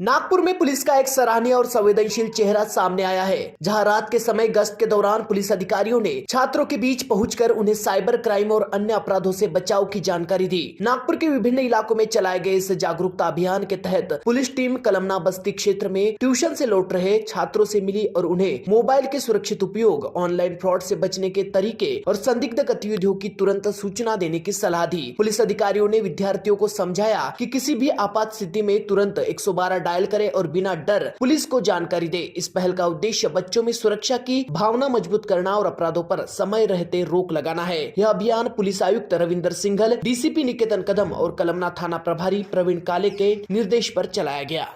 नागपुर में पुलिस का एक सराहनीय और संवेदनशील चेहरा सामने आया है, जहां रात के समय गश्त के दौरान पुलिस अधिकारियों ने छात्रों के बीच पहुंचकर उन्हें साइबर क्राइम और अन्य अपराधों से बचाव की जानकारी दी। नागपुर के विभिन्न इलाकों में चलाए गए इस जागरूकता अभियान के तहत पुलिस टीम कलमना बस्ती क्षेत्र में ट्यूशन से लौट रहे छात्रों से मिली और उन्हें मोबाइल के सुरक्षित उपयोग, ऑनलाइन फ्रॉड से बचने के तरीके और संदिग्ध गतिविधियों की तुरंत सूचना देने की सलाह दी। पुलिस अधिकारियों ने विद्यार्थियों को समझाया कि किसी भी आपात स्थिति में तुरंत 112 डायल करे और बिना डर पुलिस को जानकारी दे। इस पहल का उद्देश्य बच्चों में सुरक्षा की भावना मजबूत करना और अपराधों पर समय रहते रोक लगाना है। यह अभियान पुलिस आयुक्त रविंदर सिंघल, डीसीपी निकेतन कदम और कलमना थाना प्रभारी प्रवीण काले के निर्देश पर चलाया गया।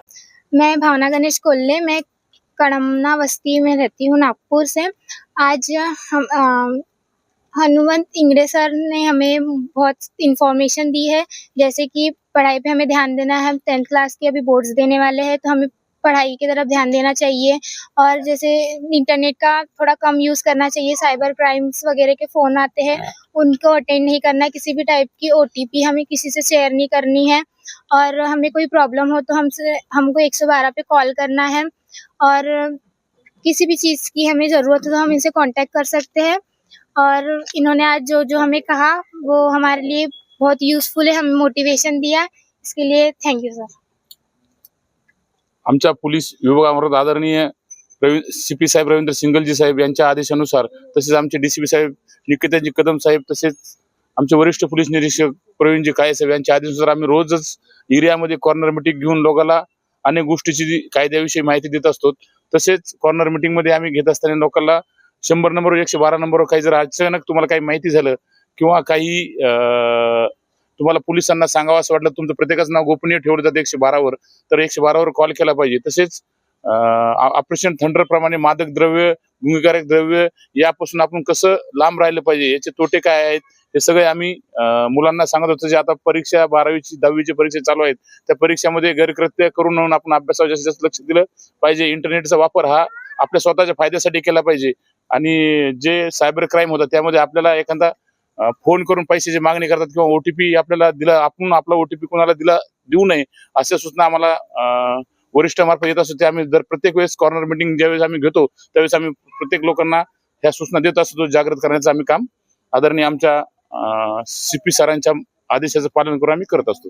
मैं भावना गणेश कोल्ले, मैं कलमना बस्ती में रहती हूँ, नागपुर से। आज हम हनुमंत इंगड़े सर ने हमें बहुत इंफॉर्मेशन दी है, जैसे कि पढ़ाई पे हमें ध्यान देना है। हम 10th क्लास के अभी बोर्ड्स देने वाले हैं, तो हमें पढ़ाई की तरफ ध्यान देना चाहिए और जैसे इंटरनेट का थोड़ा कम यूज़ करना चाहिए। साइबर क्राइम्स वगैरह के फ़ोन आते हैं, उनको अटेंड नहीं करना। किसी भी टाइप की ओटीपी हमें किसी से शेयर नहीं करनी है और हमें कोई प्रॉब्लम हो तो हमको 112 पे कॉल करना है और किसी भी चीज़ की हमें ज़रूरत हो तो हम इनसे कॉन्टैक्ट कर सकते हैं। और इन्होंने आज जो हमें कहा वो हमारे लिए बहुत यूजफुल है, हमें मोटिवेशन दिया, इसके लिए थैंक यू सर। आमच्या पोलीस विभागामार्फत आदरणीय सीपी साहेब रविंद्र सिंगलजी साहेब यांच्या आदेशानुसार, तसेच आमचे डीसीपी साहेब निकेतनजी कदम साहेब, तसेच आमचे वरिष्ठ पोलीस निरीक्षक प्रवीणजी काळे साहेब यांच्या आदेशानुसार आम्ही रोजच एरियामध्ये कॉर्नर मीटिंग घेऊन लोकांना अनेक गोष्टीची कायद्याविषयी माहिती देत असतो। तसेच कॉर्नर मीटिंग मध्ये आम्ही घेत असताना लोकांना 100 नंबरवर 112 नंबरवर काही जर अचानक तुम्हाला काही माहिती झालं किंवा काही तुम्हाला पोलिसांना सांगावं असं वाटलं, तुमचं प्रत्येकाचं नाव गोपनीय ठेवलं जातं 112 वर, तर 112 वर कॉल केला पाहिजे। तसेच ऑपरेशन थंडर प्रमाणे मादक द्रव्य, गुन्हेगारक द्रव्य यापासून आपण कसं लांब राहिलं पाहिजे, याचे तोटे काय आहेत हे सगळे आम्ही मुलांना सांगत होतो। जे आता परीक्षा 12वीची 10वीची परीक्षा चालू आहेत, त्या परीक्षामध्ये गैरकृत्य करून आपण अभ्यासावर जास्तीत जास्त लक्ष दिलं पाहिजे। इंटरनेटचा वापर हा आपल्या स्वतःच्या फायद्यासाठी केला पाहिजे आणि जे सायबर क्राईम होतात त्यामध्ये आपल्याला एखादा फोन करून पैशाची मागणी करतात किंवा ओटीपी आपल्याला दिला, आपण आपला ओटीपी कोणाला देऊ नये अशा सूचना आम्हाला वरिष्ठांमार्फत येत असतो। ते आम्ही जर प्रत्येक वेळेस कॉर्नर मीटिंग ज्यावेळेस आम्ही घेतो त्यावेळेस आम्ही प्रत्येक लोकांना ह्या सूचना देत असतो। जागृत करण्याचं आम्ही काम आदरणीय आमच्या सीपी सरांच्या आदेशाचं पालन करून आम्ही करत असतो।